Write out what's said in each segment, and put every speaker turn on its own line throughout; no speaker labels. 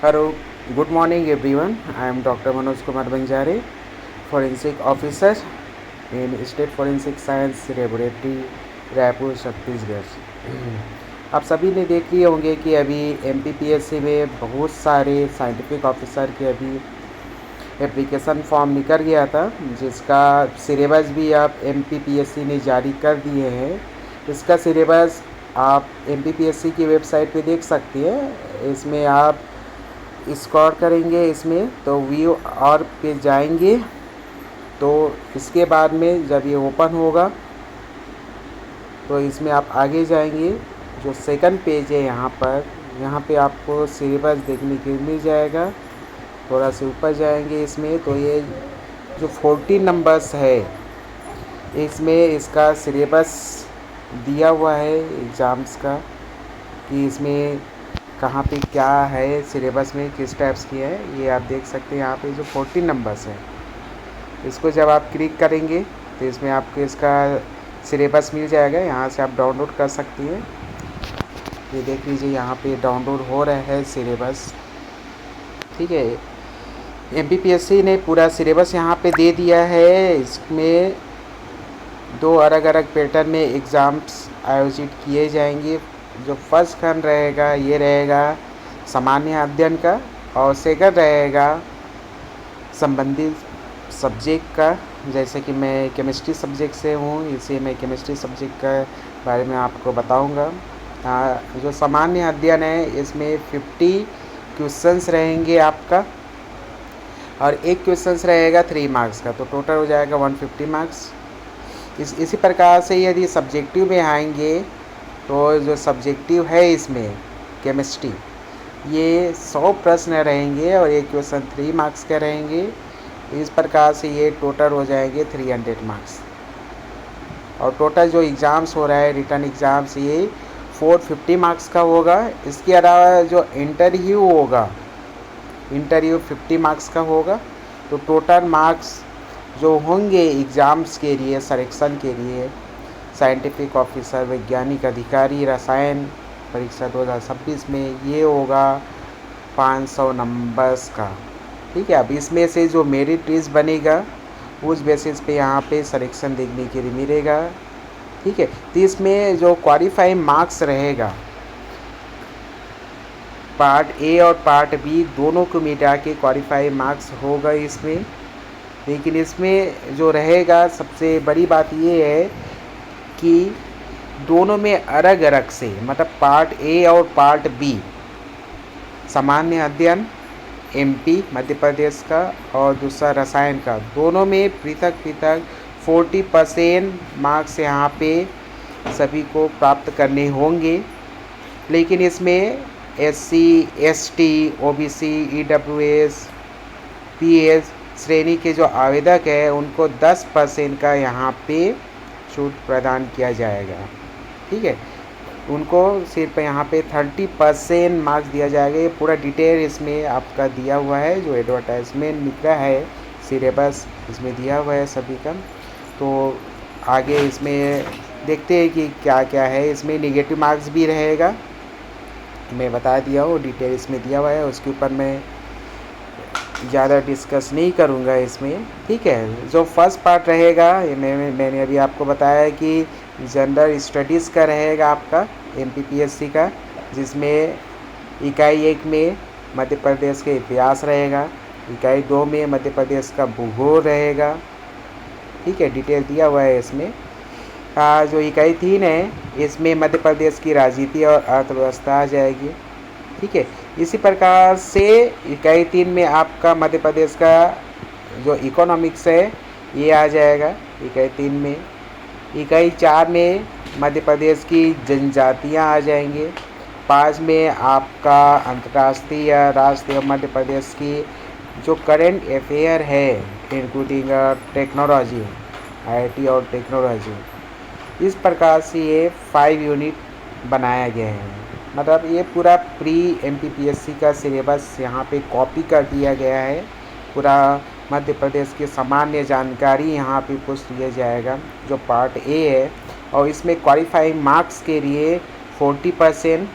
Hello, good morning everyone. I am Dr. Manoj Kumar Banjare, Forensic Officer in State Forensic Science Laboratory, Raipur Chhattisgarh. आप सभी ने देख लिए होंगे कि अभी MPPSC में बहुत सारे साइंटिफिक ऑफिसर के अभी एप्लीकेशन फॉर्म निकल गया था, जिसका सिलेबस भी आप MPPSC ने जारी कर दिए हैं। इसका सिलेबस आप MPPSC की वेबसाइट पे देख सकते हैं। इसमें आप स्क्रॉल करेंगे इसमें तो व्यू और पे जाएंगे, तो इसके बाद में जब ये ओपन होगा तो इसमें आप आगे जाएंगे। जो सेकंड पेज है यहाँ पे आपको सिलेबस देखने के मिल जाएगा। थोड़ा से ऊपर जाएंगे इसमें तो ये जो 40 नंबर्स है इसमें इसका सिलेबस दिया हुआ है एग्ज़ाम्स का, कि इसमें कहाँ पे क्या है, सिलेबस में किस टाइप्स की है। ये आप देख सकते हैं यहाँ पे जो 14 नंबर्स है, इसको जब आप क्लिक करेंगे तो इसमें आपको इसका सिलेबस मिल जाएगा। यहाँ से आप डाउनलोड कर सकती हैं। ये देख लीजिए यहाँ पे डाउनलोड हो रहा है सिलेबस। ठीक है, MPPSC ने पूरा सिलेबस यहाँ पे दे दिया है। इसमें 2 अलग अलग पैटर्न में एग्ज़ाम्स आयोजित किए जाएंगे। जो फर्स्ट खंड रहेगा ये रहेगा सामान्य अध्ययन का, और सेकंड रहेगा संबंधित सब्जेक्ट का। जैसे कि मैं केमिस्ट्री सब्जेक्ट से हूँ, इसे मैं केमिस्ट्री सब्जेक्ट के बारे में आपको बताऊँगा। जो सामान्य अध्ययन है इसमें 50 क्वेश्चंस रहेंगे आपका, और एक क्वेश्चंस रहेगा 3 मार्क्स का, तो टोटल हो जाएगा 150 मार्क्स। इसी प्रकार से यदि सब्जेक्टिव में आएंगे तो जो सब्जेक्टिव है इसमें केमिस्ट्री, ये 100 प्रश्न रहेंगे और एक क्वेश्चन 3 मार्क्स के रहेंगे। इस प्रकार से ये टोटल हो जाएंगे 300 मार्क्स। और टोटल जो एग्ज़ाम्स हो रहा है रिटर्न एग्ज़ाम्स, ये 450 मार्क्स का होगा। इसके अलावा जो इंटरव्यू होगा, इंटरव्यू 50 मार्क्स का होगा। तो टोटल मार्क्स जो होंगे एग्ज़ाम्स के लिए, सिलेक्शन के लिए, साइंटिफिक ऑफिसर, वैज्ञानिक अधिकारी, रसायन परीक्षा 2026 में, ये होगा 500 नंबर्स का। ठीक है, अब इसमें से जो मेरिट लिस्ट बनेगा उस बेसिस पे यहाँ पे सिलेक्शन देखने के लिए मिलेगा। ठीक है, तो इसमें जो क्वालिफाइंग मार्क्स रहेगा, पार्ट ए और पार्ट बी दोनों को मिला के क्वालिफाइंग मार्क्स होगा इसमें। लेकिन इसमें जो रहेगा सबसे बड़ी बात ये है कि दोनों में अलग अलग से, मतलब पार्ट ए और पार्ट बी, सामान्य अध्ययन MP मध्य प्रदेश का और दूसरा रसायन का, दोनों में पृथक पृथक 40% मार्क्स यहाँ पे सभी को प्राप्त करने होंगे। लेकिन इसमें SC, ST, OBC, EWS, PS श्रेणी के जो आवेदक है उनको 10% का यहाँ पे छूट प्रदान किया जाएगा। ठीक है, उनको सिर्फ यहाँ पे 30% मार्क्स दिया जाएगा। ये पूरा डिटेल इसमें आपका दिया हुआ है, जो एडवर्टाइजमेंट निकला है, सिलेबस इसमें दिया हुआ है सभी का। तो आगे इसमें देखते हैं कि क्या क्या है। इसमें नेगेटिव मार्क्स भी रहेगा, मैं बता दिया हूँ, डिटेल इसमें दिया हुआ है, उसके ऊपर मैं ज़्यादा डिस्कस नहीं करूँगा इसमें। ठीक है, जो फर्स्ट पार्ट रहेगा ये मैंने अभी आपको बताया कि जनरल स्टडीज़ का रहेगा आपका MPPSC का, जिसमें इकाई 1 में मध्य प्रदेश के इतिहास रहेगा, इकाई 2 में मध्य प्रदेश का भूगोल रहेगा। ठीक है, डिटेल दिया हुआ है इसमें। जो इकाई 3 है इसमें मध्य प्रदेश की राजनीति और अर्थव्यवस्था आ जाएगी। ठीक है, इसी प्रकार से इकाई 3 में आपका मध्य प्रदेश का जो इकोनॉमिक्स है ये आ जाएगा इकाई 3 में। इकाई 4 में मध्य प्रदेश की जनजातियां आ जाएंगे। 5 में आपका अंतर्राष्ट्रीय, राष्ट्रीय मध्य प्रदेश की जो करंट अफेयर है, इंक्लूडिंग टेक्नोलॉजी, IT और टेक्नोलॉजी। इस प्रकार से ये 5 यूनिट बनाया गया है। मतलब ये पूरा प्री MPPSC का सिलेबस यहाँ पे कॉपी कर दिया गया है। पूरा मध्य प्रदेश की सामान्य जानकारी यहाँ पे पूछ लिया जाएगा, जो पार्ट ए है। और इसमें क्वालिफाइंग मार्क्स के लिए 40%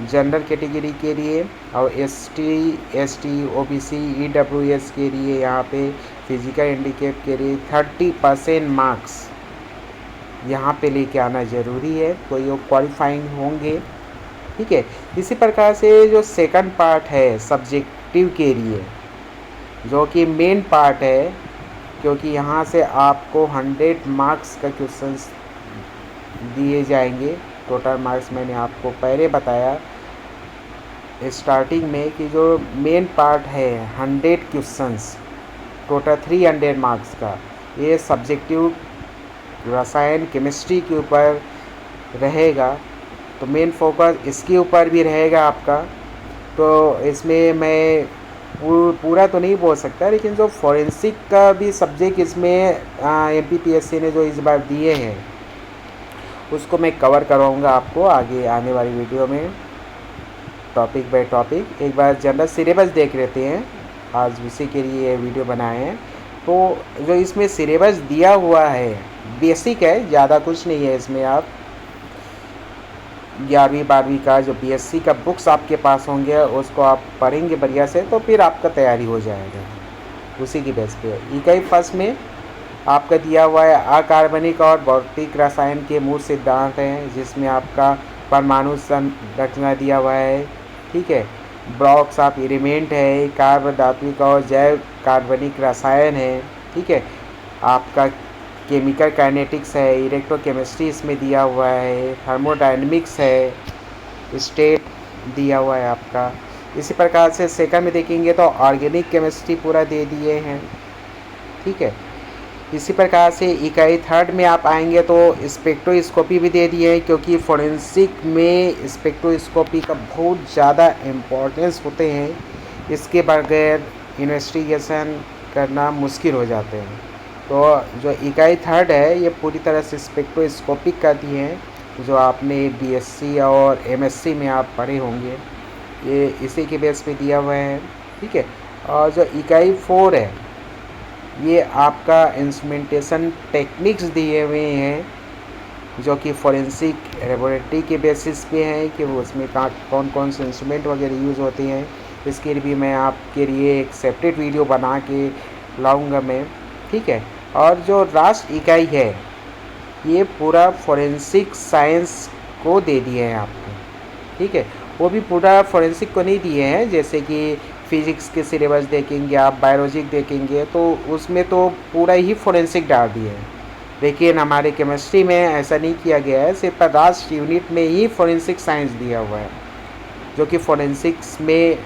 जनरल कैटेगरी के लिए और ST OBC EWS के लिए यहाँ पे फिजिकल हैंडीकैप के लिए 30% मार्क्स यहाँ पे लेके आना ज़रूरी है, तो ये क्वालिफाइंग होंगे। ठीक है, इसी प्रकार से जो सेकंड पार्ट है सब्जेक्टिव के लिए, जो कि मेन पार्ट है, क्योंकि यहाँ से आपको 100 मार्क्स का क्वेश्चंस दिए जाएंगे। टोटल मार्क्स मैंने आपको पहले बताया स्टार्टिंग में कि जो मेन पार्ट है 100 क्वेश्चंस, टोटल 300 मार्क्स का, ये सब्जेक्टिव रसायन केमिस्ट्री के ऊपर रहेगा। तो मेन फोकस इसके ऊपर भी रहेगा आपका। तो इसमें मैं पूरा तो नहीं बोल सकता, लेकिन जो फॉरेंसिक का भी सब्जेक्ट इसमें MPPSC ने जो इस बार दिए हैं उसको मैं कवर करवाऊँगा आपको आगे आने वाली वीडियो में, टॉपिक बाय टॉपिक। एक बार जनरल सिलेबस देख लेते हैं, आज उसी के लिए ये वीडियो बनाए हैं। तो जो इसमें सिलेबस दिया हुआ है बेसिक है, ज़्यादा कुछ नहीं है इसमें। आप 11वीं 12वीं का जो BSc का बुक्स आपके पास होंगे उसको आप पढ़ेंगे बढ़िया से, तो फिर आपका तैयारी हो जाएगा उसी की बेस पे। इकाई फर्स्ट में आपका दिया हुआ है अकार्बनिक और भौतिक रसायन के मूल सिद्धांत हैं, जिसमें आपका परमाणु संरचना दिया हुआ है। ठीक है, ब्लॉक्स ऑफ एलिमेंट है, कार्ब धात्विक और जैव कार्बनिक रसायन है। ठीक है, आपका केमिकल काइनेटिक्स है, इलेक्ट्रोकेमिस्ट्री इसमें दिया हुआ है, थर्मोडायनेमिक्स है, स्टेट दिया हुआ है आपका। इसी प्रकार से सेकंड में देखेंगे तो ऑर्गेनिक केमिस्ट्री पूरा दे दिए हैं। ठीक है, इसी प्रकार से इकाई थर्ड में आप आएंगे तो स्पेक्ट्रोस्कोपी भी दे दिए हैं, क्योंकि फोरेंसिक में स्पेक्ट्रोस्कोपी का बहुत ज़्यादा इम्पोर्टेंस होते हैं, इसके बगैर इन्वेस्टिगेशन करना मुश्किल हो जाते हैं। तो जो इकाई थर्ड है ये पूरी तरह से स्पेक्ट्रोस्कोपिक करती हैं, जो आपने BSc और MSc में आप पढ़े होंगे, ये इसी के बेस पे दिया हुआ है। ठीक है, और जो इकाई 4 है ये आपका इंस्ट्रूमेंटेशन टेक्निक्स दिए हुए हैं, जो कि फोरेंसिक लेबोरेटरी के बेसिस पे हैं कि वो उसमें कौन कौन से इंस्ट्रूमेंट वगैरह यूज़ होते हैं। इसके लिए भी मैं आपके लिए एक सेपरेट वीडियो बना के लाऊंगा मैं। ठीक है, और जो लास्ट इकाई है ये पूरा फोरेंसिक साइंस को दे दिए हैं आपको। ठीक है, वो भी पूरा फोरेंसिक को नहीं दिए हैं, जैसे कि फिजिक्स के सिलेबस देखेंगे आप, बायोलॉजी देखेंगे तो उसमें तो पूरा ही फोरेंसिक डाल दिए हैं, लेकिन हमारे केमिस्ट्री में ऐसा नहीं किया गया है। सिर्फ लास्ट यूनिट में ही फोरेंसिक साइंस दिया हुआ है, जो कि फोरेंसिक्स में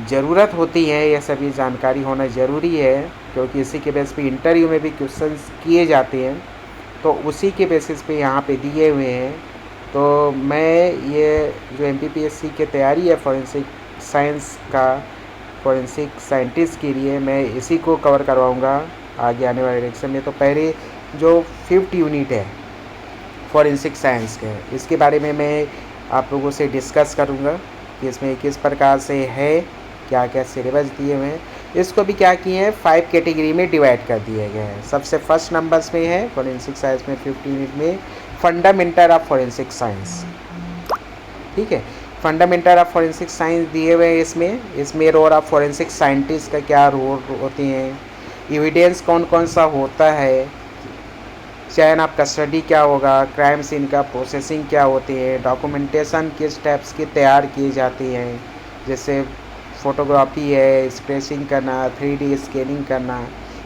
ज़रूरत होती है, यह सभी जानकारी होना ज़रूरी है, क्योंकि इसी के बेस पे इंटरव्यू में भी क्वेश्चंस किए जाते हैं, तो उसी के बेसिस पे यहाँ पे दिए हुए हैं। तो मैं ये जो MPPSC की तैयारी है फोरेंसिक साइंस का, फोरेंसिक साइंटिस्ट के लिए, मैं इसी को कवर करवाऊँगा आगे आने वाले लेक्चर में। तो पहले जो 5th यूनिट है फोरेंसिक साइंस के, इसके बारे में मैं आप लोगों से डिस्कस करूँगा कि इसमें किस प्रकार से है, क्या क्या सिलेबस दिए हुए हैं। इसको भी क्या किए हैं 5 कैटेगरी में डिवाइड कर दिए गए हैं। सबसे फर्स्ट नंबर्स में है फोरेंसिक साइंस में 5th यूनिट में फंडामेंटल ऑफ फोरेंसिक साइंस। ठीक है, फंडामेंटल ऑफ फोरेंसिक साइंस दिए हुए हैं। इसमें रोल ऑफ फोरेंसिक साइंटिस्ट का क्या रोल होते हैं, एविडेंस कौन कौन सा होता है, चैन ऑफ कस्टडी क्या होगा, क्राइम सीन का प्रोसेसिंग क्या होती है, डॉक्यूमेंटेशन किस टाइप्स के तैयार किए जाते हैं, जैसे फोटोग्राफी है, स्क्रेचिंग करना, 3D स्कैनिंग करना,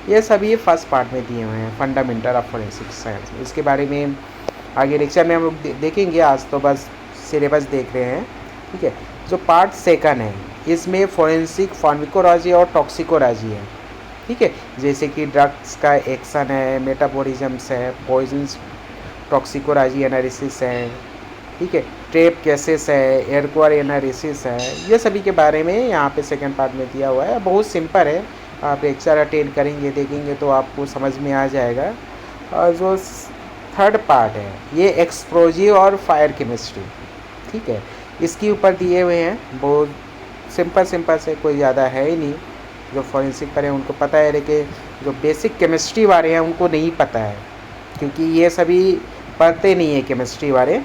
ये सभी फर्स्ट पार्ट में दिए हुए हैं फंडामेंटल ऑफ फोरेंसिक साइंस। इसके बारे में आगे लेक्चर में हम लोग देखेंगे, आज तो बस सिलेबस देख रहे हैं। ठीक है, जो पार्ट सेकंड है इसमें फोरेंसिक फार्माकोलॉजी और टॉक्सिकोलॉजी है। ठीक है, जैसे कि ड्रग्स का एक्शन है, मेटाबॉलिज्म्स है, पॉइजन्स टॉक्सिकोलॉजी एनालिसिस है। ठीक है, ट्रेप केसेस है, एयरक्वार एनालिसिस है, ये सभी के बारे में यहाँ पे सेकंड पार्ट में दिया हुआ है। बहुत सिंपल है, आप लेक्चर अटेंड करेंगे देखेंगे तो आपको समझ में आ जाएगा। और जो थर्ड पार्ट है ये एक्सप्लोजिव और फायर केमिस्ट्री। ठीक है, इसके ऊपर दिए हुए हैं, बहुत सिंपल से, कोई ज़्यादा है ही नहीं। जो फोरेंसिक पर है उनको पता है, लेकिन जो बेसिक केमिस्ट्री वाले हैं उनको नहीं पता है, क्योंकि ये सभी पढ़ते नहीं है केमिस्ट्री वाले।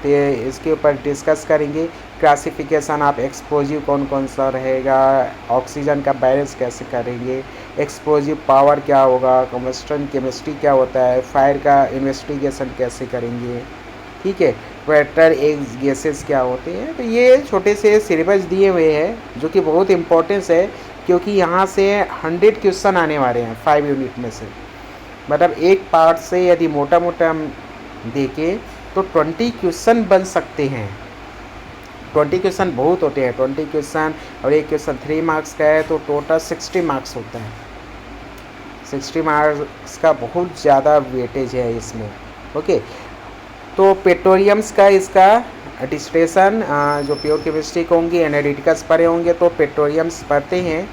तो इसके ऊपर डिस्कस करेंगे क्लासिफिकेशन आप एक्सप्लोजिव कौन कौन सा रहेगा, ऑक्सीजन का बैलेंस कैसे करेंगे, एक्सप्लोजिव पावर क्या होगा, कम्बस्टन केमिस्ट्री क्या होता है, फायर का इन्वेस्टिगेशन कैसे करेंगे, ठीक है, वेक्टर एग्स गैसेस क्या होते हैं। तो ये छोटे से सिलेबस दिए हुए हैं जो कि बहुत इम्पोर्टेंस है, क्योंकि यहाँ से 100 क्वेश्चन आने वाले हैं 5 यूनिट में से। मतलब एक पार्ट से यदि मोटा मोटा हम देखें तो 20 क्वेश्चन बन सकते हैं। 20 क्वेश्चन बहुत होते हैं, 20 क्वेश्चन और एक क्वेश्चन 3 मार्क्स का है तो टोटल 60 मार्क्स होता है। 60 मार्क्स का बहुत ज़्यादा वेटेज है इसमें। ओके, तो पेट्रोलियम्स का इसका डिस्टेशन जो प्योर केमिस्ट्री के होंगे, एनालिटिकल्स पढ़े होंगे तो पेट्रोलियम्स पढ़ते हैं।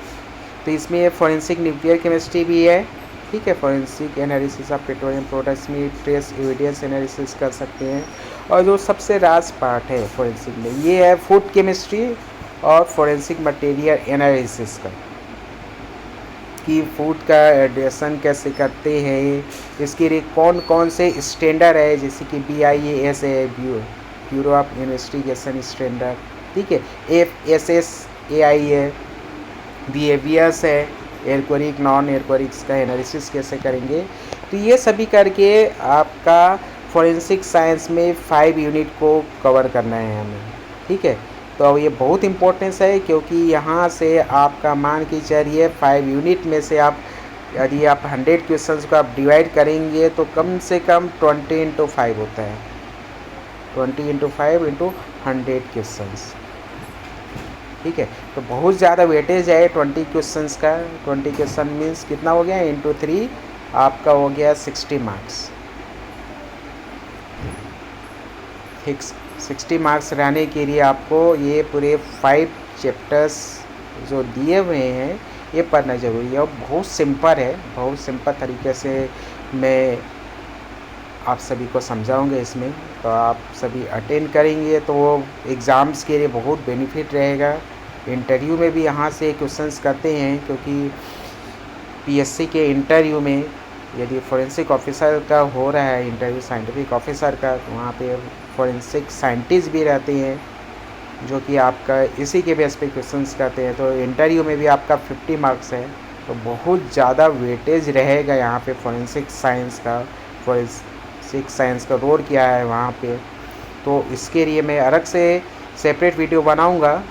तो इसमें फॉरेंसिक न्यूक्लियर केमिस्ट्री भी है, ठीक है, forensic analysis of petroleum products में ट्रेस एविडेंस एनालिसिस कर सकते हैं। और जो सबसे लास्ट पार्ट है फॉरेंसिक में ये है फूड केमिस्ट्री और फॉरेंसिक मटेरियल एनालिसिस का, कि फूड का एडिशन कैसे करते हैं, इसके लिए कौन कौन से स्टैंडर्ड है, जैसे कि BIAS है, ब्यूरो ऑफ इन्वेस्टिगेशन स्टैंडर्ड, ठीक है, FSSAI है, बिहेवियर्स है, एयरक्वारिक नॉन एयरक्वारिक्स का एनालिसिस कैसे करेंगे। तो ये सभी करके आपका फॉरेंसिक साइंस में 5 यूनिट को कवर करना है हमें, ठीक है। तो अब ये बहुत इम्पोर्टेंस है, क्योंकि यहाँ से आपका मान के चलिए 5 यूनिट में से आप यदि आप 100 क्वेश्चंस को आप डिवाइड करेंगे तो कम से कम 20 × 5 होता है, 20 × 5 × 100 क्वेश्चंस, ठीक है। तो बहुत ज़्यादा वेटेज है 20 क्वेश्चंस का। 20 क्वेश्चन मीन्स कितना हो गया, × 3 आपका हो गया 60 मार्क्स। 60 मार्क्स रहने के लिए आपको ये पूरे 5 चैप्टर्स जो दिए हुए हैं ये पढ़ना ज़रूरी है। और बहुत सिंपल है, बहुत सिंपल तरीके से मैं आप सभी को समझाऊंगा इसमें। तो आप सभी अटेंड करेंगे तो एग्ज़ाम्स के लिए बहुत बेनिफिट रहेगा। इंटरव्यू में भी यहाँ से क्वेश्चंस करते हैं, क्योंकि PSC के इंटरव्यू में यदि फॉरेंसिक ऑफिसर का हो रहा है इंटरव्यू, साइंटिफिक ऑफिसर का, तो वहाँ पे फॉरेंसिक साइंटिस्ट भी रहते हैं जो कि आपका इसी के बेस पे क्वेश्चंस करते हैं। तो इंटरव्यू में भी आपका 50 मार्क्स है, तो बहुत ज़्यादा वेटेज रहेगा यहाँ पे फॉरेंसिक साइंस का। फॉरेंसिक साइंस का रोल क्या है वहाँ पे, तो इसके लिए मैं अलग से सेपरेट वीडियो बनाऊँगा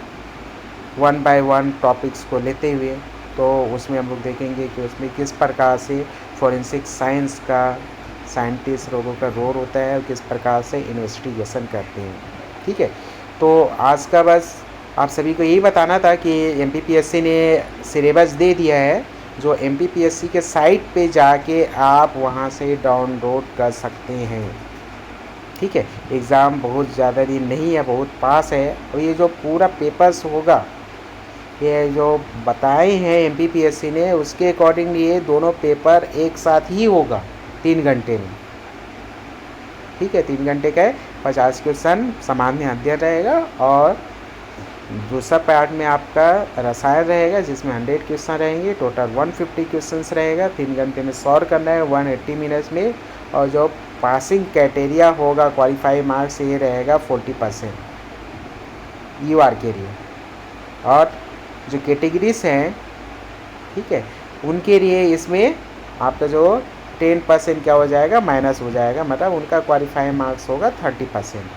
1 by 1 टॉपिक्स को लेते हुए। तो उसमें हम लोग देखेंगे कि उसमें किस प्रकार से फॉरेंसिक साइंस का साइंटिस्ट लोगों का रोल होता है और किस प्रकार से इन्वेस्टिगेशन करते हैं, ठीक है। तो आज का बस आप सभी को यही बताना था कि MPPSC ने सिलेबस दे दिया है, जो MPPSC के साइट पे जाके आप वहाँ से डाउनलोड कर सकते हैं, ठीक है। एग्ज़ाम बहुत ज़्यादा दिन नहीं है, बहुत पास है। और ये जो पूरा पेपर्स होगा, ये जो बताए हैं MPPSC ने, उसके अकॉर्डिंग ये दोनों पेपर एक साथ ही होगा 3 घंटे में, ठीक है। 3 घंटे का है, 50 क्वेश्चन सामान्य अध्ययन रहेगा और दूसरा पार्ट में आपका रसायन रहेगा जिसमें 100 क्वेश्चन रहेंगे, टोटल 150 क्वेश्चंस रहेगा। 3 घंटे में सॉल्व करना है 180 मिनट्स में। और जो पासिंग क्राइटेरिया होगा क्वालिफाई मार्क्स ये रहेगा 40% UR के लिए। और जो कैटेगरीज हैं, ठीक है, उनके लिए इसमें आपका जो 10% क्या हो जाएगा, माइनस हो जाएगा, मतलब उनका क्वालिफाई मार्क्स होगा 30%।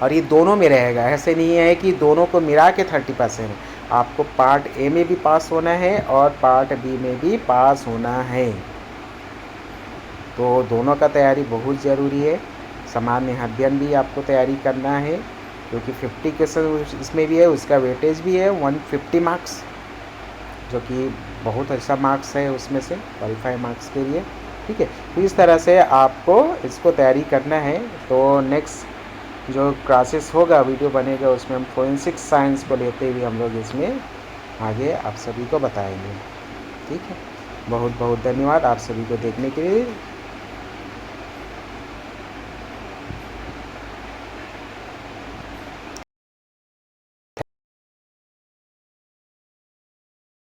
और ये दोनों में रहेगा, ऐसे नहीं है कि दोनों को मिला के 30%। आपको पार्ट A में भी पास होना है और पार्ट B में भी पास होना है। तो दोनों का तैयारी बहुत ज़रूरी है। सामान्य अध्ययन भी आपको तैयारी करना है, क्योंकि 50 क्वेश्चन इसमें भी है, उसका वेटेज भी है 150 मार्क्स, जो कि बहुत अच्छा मार्क्स है उसमें से क्वालिफाई मार्क्स के लिए, ठीक है। तो इस तरह से आपको इसको तैयारी करना है। तो नेक्स्ट जो क्लासेस होगा, वीडियो बनेगा, उसमें हम फॉरेंसिक साइंस को लेते हुए हम लोग इसमें आगे आप सभी को बताएंगे, ठीक है। बहुत बहुत धन्यवाद आप सभी को देखने के लिए।